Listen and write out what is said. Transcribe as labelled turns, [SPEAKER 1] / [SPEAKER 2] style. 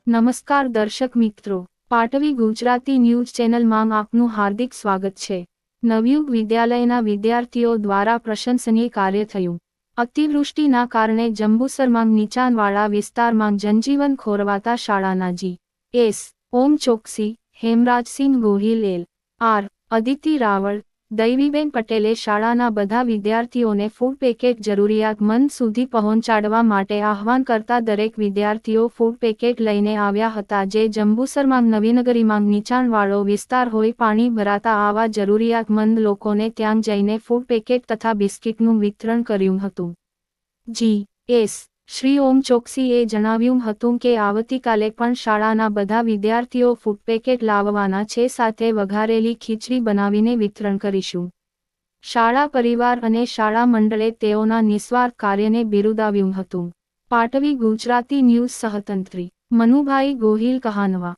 [SPEAKER 1] નમસ્કાર દર્શક મિત્રો, પાટવી ગુજરાતી ન્યૂઝ ચેનલમાં આપનું હાર્દિક સ્વાગત છે। નવયુગ વિદ્યાલયના વિદ્યાર્થીઓ દ્વારા પ્રશંસનીય કાર્ય થયું। અતિવૃષ્ટિના કારણે જંબુસરમાં નીચાણવાળા વિસ્તારમાં જનજીવન ખોરવાતા શાળાના જી.એસ. ઓમ ચોકસી, હેમરાજસિંહ ગોહિલ એલ.આર. અદિતિ રાવળ, દૈવીબેન પટેલે શાળાના બધા વિદ્યાર્થીઓને ફૂડ પેકેટ જરૂરિયાતમંદ સુધી પહોંચાડવા માટે આહવાન કરતા દરેક વિદ્યાર્થીઓ ફૂડ પેકેટ લઈને આવ્યા હતા, જે જંબુસરમાં નવીનગરીમાં નીચાણવાળો વિસ્તાર હોય પાણી ભરાતા આવા જરૂરિયાતમંદ લોકોને ત્યાં જઈને ફૂડ પેકેટ તથા બિસ્કિટનું વિતરણ કર્યું હતું। જી.એસ. શ્રી ઓમ ચોકસીએ જણાવ્યું હતું કે આવતીકાલે પણ શાળાના બધા વિદ્યાર્થીઓ ફૂડ પેકેટ લાવવાના છે, સાથે વઘારેલી ખીચડી બનાવીને વિતરણ કરીશું। શાળા પરિવાર અને શાળા મંડળે તેઓના નિસ્વાર્થ કાર્યને બિરુદાવ્યું હતું। પાટવી ગુજરાતી ન્યૂઝ સહતંત્રી મનુભાઈ ગોહિલ કહાનવા।